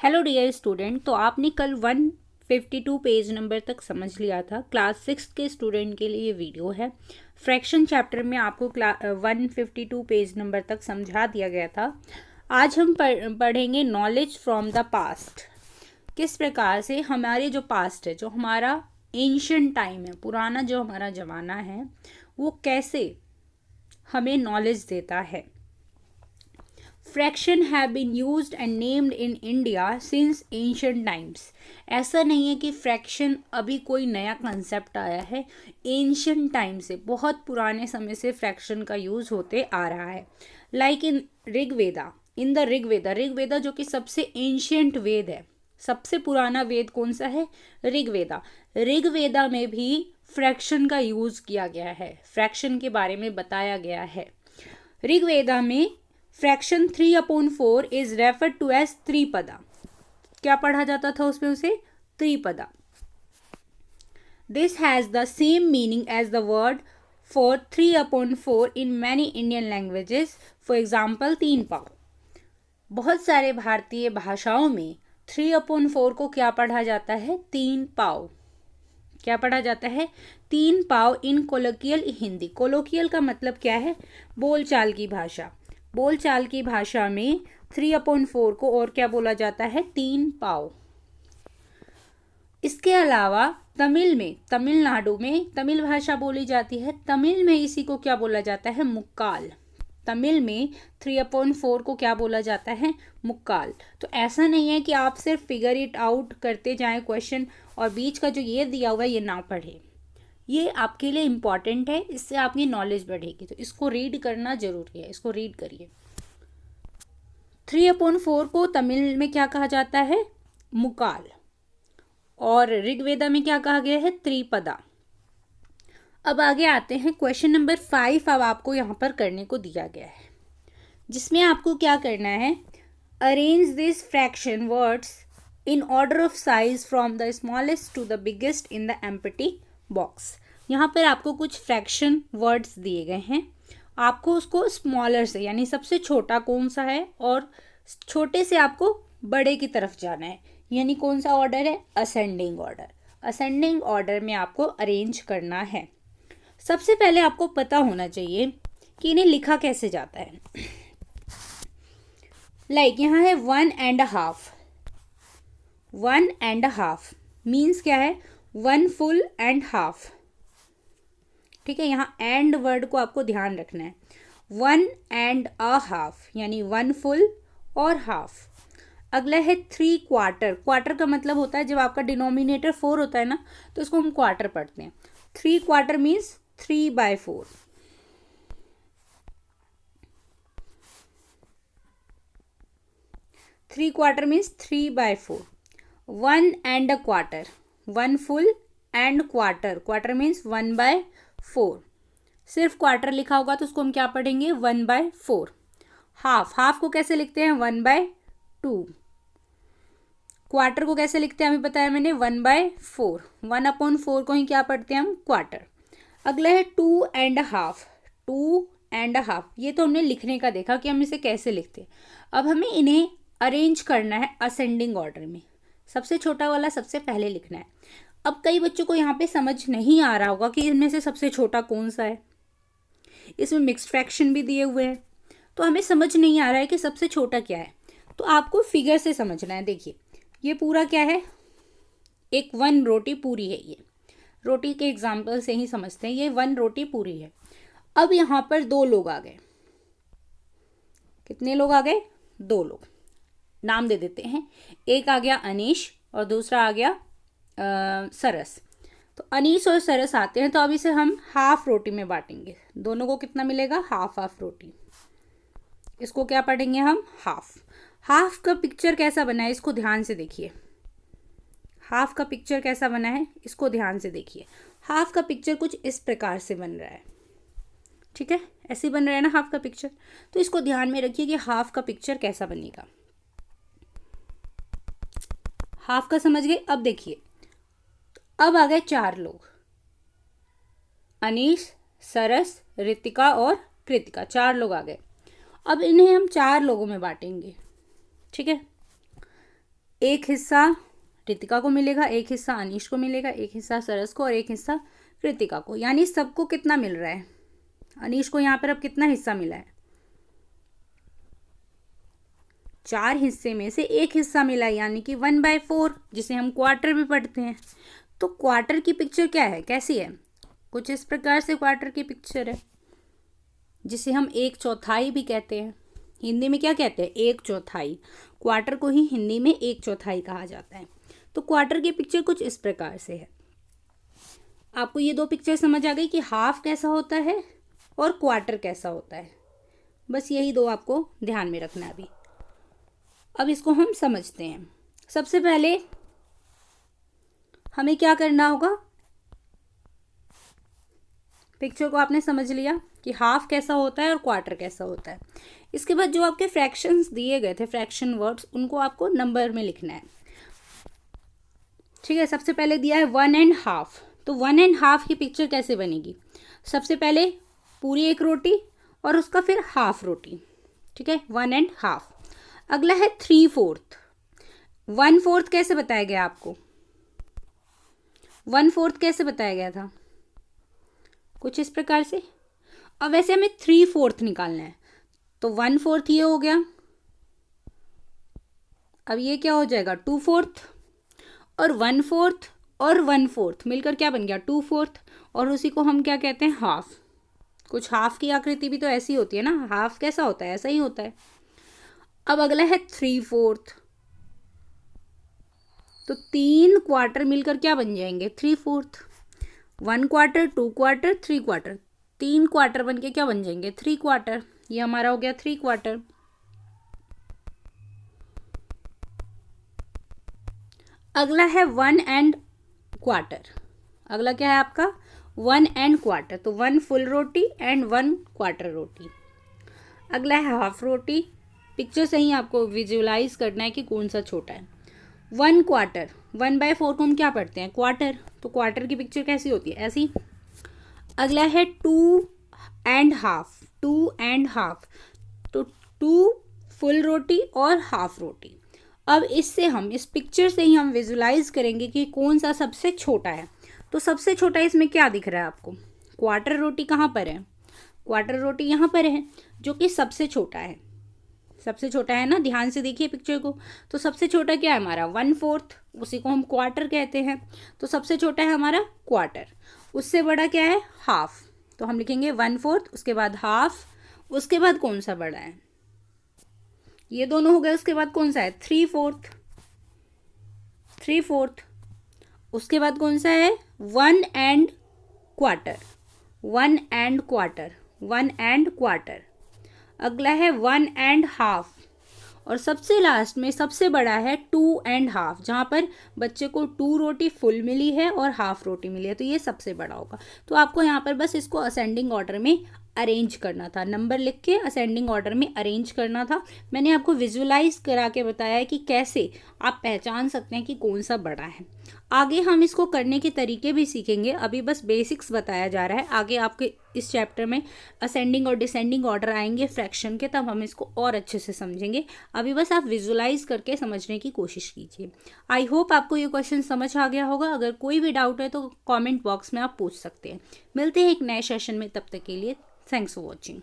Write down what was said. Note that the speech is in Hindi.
हेलो डियर स्टूडेंट, तो आपने कल 152 पेज नंबर तक समझ लिया था। क्लास 6 के स्टूडेंट के लिए ये वीडियो है। फ्रैक्शन चैप्टर में आपको 152 पेज नंबर तक समझा दिया गया था। आज हम पढ़ेंगे नॉलेज फ्रॉम द पास्ट। किस प्रकार से हमारे जो पास्ट है, जो हमारा एंशियंट टाइम है, पुराना जो हमारा ज़माना है, वो कैसे हमें नॉलेज देता है। Fraction have been used and named in India since ancient times. ऐसा नहीं है कि फ्रैक्शन अभी कोई नया कंसेप्ट आया है। एंशियंट टाइम से, बहुत पुराने समय से फ्रैक्शन का यूज होते आ रहा है। Like in Rigveda, in the Rigveda, Rigveda जो कि सबसे एंशियंट वेद है, सबसे पुराना वेद कौन सा है? ऋग्वेदा। ऋग्वेदा में भी फ्रैक्शन का यूज किया गया है, फ्रैक्शन के बारे में बताया गया है। ऋग्वेदा में fraction 3/4 is referred to as tripada. क्या पढ़ा जाता था उसमें? उसे त्रिपदा। This has the same meaning as the word for 3/4 in many Indian languages. For example, 3 पाव। बहुत सारे भारतीय भाषाओं में 3/4 को क्या पढ़ा जाता है? 3 पाव। क्या पढ़ा जाता है? 3 पाव इन कोलोकियल हिंदी। कोलोकियल का मतलब क्या है? बोलचाल की भाषा। बोलचाल की भाषा में 3/4 को और क्या बोला जाता है? 3 पाव। इसके अलावा तमिल में, तमिलनाडु में तमिल भाषा बोली जाती है, तमिल में इसी को क्या बोला जाता है? मुक्काल। तमिल में 3/4 को क्या बोला जाता है? मुक्काल। तो ऐसा नहीं है कि आप सिर्फ फिगर इट आउट करते जाएं क्वेश्चन और बीच का जो ये दिया हुआ है ये ना पढ़े। ये आपके लिए इम्पॉर्टेंट है, इससे आपकी नॉलेज बढ़ेगी, तो इसको रीड करना जरूरी है। इसको रीड करिए। 3/4 को तमिल में क्या कहा जाता है? मुकाल। और ऋग्वेदा में क्या कहा गया है? त्रिपदा। अब आगे आते हैं। क्वेश्चन नंबर 5 अब आपको यहाँ पर करने को दिया गया है, जिसमें आपको क्या करना है? Arrange this fraction words in order of size from the smallest to the biggest in the empty box. यहाँ पर आपको कुछ फ्रैक्शन वर्ड्स दिए गए हैं, आपको उसको स्मॉलर से, यानी सबसे छोटा कौन सा है, और छोटे से आपको बड़े की तरफ जाना है। यानी कौन सा ऑर्डर है? Ascending order. असेंडिंग ऑर्डर में आपको अरेंज करना है। सबसे पहले आपको पता होना चाहिए कि इन्हें लिखा कैसे जाता है। लाइक यहाँ है 1.5। 1.5 मीन्स क्या है? 1 फुल एंड हाफ। ठीक है, यहाँ एंड वर्ड को आपको ध्यान रखना है। 1.5 यानी 1 फुल और हाफ। अगला है 3/4। क्वार्टर का मतलब होता है जब आपका डिनोमिनेटर 4 होता है ना, तो उसको हम क्वार्टर पढ़ते हैं। 3/4 means 3/4। 3/4 means 3/4। 1.25, 1 full and quarter. Quarter means 1/4। सिर्फ क्वार्टर लिखा होगा तो उसको हम क्या पढ़ेंगे? 1/4। हाफ, हाफ को कैसे लिखते हैं? 1/2। क्वार्टर को कैसे लिखते हैं? हमें बताया मैंने, 1/4। 1/4 को ही क्या पढ़ते हैं हम? क्वार्टर। अगला है 2.5। 2.5 ये तो हमने लिखने का देखा कि हम इसे कैसे लिखते हैं। अब हमें इन्हें अरेंज करना है असेंडिंग ऑर्डर में। सबसे छोटा वाला सबसे पहले लिखना है। अब कई बच्चों को यहाँ पे समझ नहीं आ रहा होगा कि इनमें से सबसे छोटा कौन सा है। इसमें मिक्स्ड फ्रैक्शन भी दिए हुए हैं, तो हमें समझ नहीं आ रहा है कि सबसे छोटा क्या है। तो आपको फिगर से समझना है। देखिए, ये पूरा क्या है? एक 1 रोटी पूरी है। ये रोटी के एग्जाम्पल से ही समझते हैं। ये 1 रोटी पूरी है। अब यहाँ पर 2 लोग आ गए। कितने लोग आ गए? 2 लोग। नाम दे देते हैं। एक आ गया अनीश और दूसरा आ गया सरस। तो अनीस और सरस आते हैं, तो अब इसे हम हाफ रोटी में बांटेंगे। दोनों को कितना मिलेगा? हाफ हाफ रोटी। इसको क्या पढ़ेंगे हम? हाफ। हाफ का पिक्चर कैसा बना है? इसको ध्यान से देखिए। हाफ का पिक्चर कैसा बना है? इसको ध्यान से देखिए। हाफ का पिक्चर कुछ इस प्रकार से बन रहा है। ठीक है, ऐसे बन रहा है ना हाफ का पिक्चर। तो इसको ध्यान में रखिए कि हाफ का पिक्चर कैसा बनेगा। हाफ का समझ गए? अब देखिए, अब आ गए 4 लोग। अनीश, सरस, रितिका और कृतिका। 4 लोग आ गए। अब इन्हें हम 4 लोगों में बांटेंगे। ठीक है, एक हिस्सा रितिका को मिलेगा, एक हिस्सा अनीश को मिलेगा, एक हिस्सा सरस को और एक हिस्सा कृतिका को। यानी सबको कितना मिल रहा है? अनीश को यहाँ पर अब कितना हिस्सा मिला है? 4 हिस्से में से एक हिस्सा मिला, यानी कि 1/4, जिसे हम क्वार्टर भी पढ़ते हैं। तो क्वार्टर की पिक्चर क्या है, कैसी है? कुछ इस प्रकार से क्वार्टर की पिक्चर है, जिसे हम 1/4 भी कहते हैं। हिंदी में क्या कहते हैं? 1/4। क्वार्टर को ही हिंदी में 1/4 कहा जाता है। तो क्वार्टर की पिक्चर कुछ इस प्रकार से है। आपको ये 2 पिक्चर समझ आ गई कि हाफ कैसा होता है और क्वार्टर कैसा होता है। बस यही 2 आपको ध्यान में रखना है अभी। अब इसको हम समझते हैं। सबसे पहले हमें क्या करना होगा? पिक्चर को आपने समझ लिया कि हाफ कैसा होता है और क्वार्टर कैसा होता है। इसके बाद जो आपके फ्रैक्शंस दिए गए थे, फ्रैक्शन वर्ड्स, उनको आपको नंबर में लिखना है। ठीक है, सबसे पहले दिया है 1.5। तो 1.5 की पिक्चर कैसे बनेगी? सबसे पहले पूरी एक रोटी और उसका फिर हाफ रोटी। ठीक है, 1.5। अगला है 3/4। 1/4 कैसे बताया गया आपको? 1/4 कैसे बताया गया था? कुछ इस प्रकार से। अब वैसे हमें 3/4 निकालना है, तो 1/4 ये हो गया। अब ये क्या हो जाएगा? 2/4, और 1/4 और 1/4 मिलकर क्या बन गया? 2/4, और उसी को हम क्या कहते हैं? हाफ। कुछ हाफ की आकृति भी तो ऐसी होती है ना, हाफ कैसा होता है? ऐसा ही होता है। अब अगला है 3/4। तो 3 क्वार्टर मिलकर क्या बन जाएंगे? 3/4। 1 क्वार्टर, 2 क्वार्टर, 3 क्वार्टर। 3 क्वार्टर बन के क्या बन जाएंगे? 3 क्वार्टर। ये हमारा हो गया 3 क्वार्टर। अगला है 1/4। अगला क्या है आपका? 1/4। तो 1 फुल रोटी एंड 1 क्वार्टर रोटी। अगला है हाफ रोटी। पिक्चर से ही आपको विजुअलाइज करना है कि कौन सा छोटा है। 1 क्वार्टर, 1/4 को हम क्या पढ़ते हैं? क्वार्टर। तो क्वार्टर की पिक्चर कैसी होती है? ऐसी। अगला है 2.5। 2.5, तो 2 फुल रोटी और हाफ रोटी। अब इससे हम, इस पिक्चर से ही हम विजुलाइज करेंगे कि कौन सा सबसे छोटा है। तो सबसे छोटा इसमें क्या दिख रहा है आपको? क्वार्टर रोटी कहाँ पर है? क्वार्टर रोटी यहाँ पर है, जो कि सबसे छोटा है। सबसे छोटा है ना, ध्यान से देखिए पिक्चर को। तो सबसे छोटा क्या है हमारा? 1/4, उसी को हम क्वार्टर कहते हैं। तो सबसे छोटा है हमारा क्वार्टर। उससे बड़ा क्या है? हाफ। तो हम लिखेंगे 1/4, उसके बाद हाफ, उसके बाद कौन सा बड़ा है? ये दोनों हो गए। उसके बाद कौन सा है? 3/4। 3/4। उसके बाद कौन सा है? 1.25। 1.25। 1.25। अगला है 1.5, और सबसे लास्ट में सबसे बड़ा है 2.5, जहाँ पर बच्चे को 2 रोटी फुल मिली है और हाफ रोटी मिली है। तो ये सबसे बड़ा होगा। तो आपको यहाँ पर बस इसको असेंडिंग ऑर्डर में अरेंज करना था, नंबर लिख के असेंडिंग ऑर्डर में अरेंज करना था। मैंने आपको विजुअलाइज करा के बताया है कि कैसे आप पहचान सकते हैं कि कौन सा बड़ा है। आगे हम इसको करने के तरीके भी सीखेंगे, अभी बस बेसिक्स बताया जा रहा है। आगे आपके इस चैप्टर में असेंडिंग और डिसेंडिंग ऑर्डर आएंगे फ्रैक्शन के, तब हम इसको और अच्छे से समझेंगे। अभी बस आप विजुअलाइज करके समझने की कोशिश कीजिए। आई होप आपको ये क्वेश्चन समझ आ गया होगा। अगर कोई भी डाउट है तो कमेंट बॉक्स में आप पूछ सकते हैं। मिलते हैं एक नए सेशन में, तब तक के लिए थैंक्स फॉर वॉचिंग।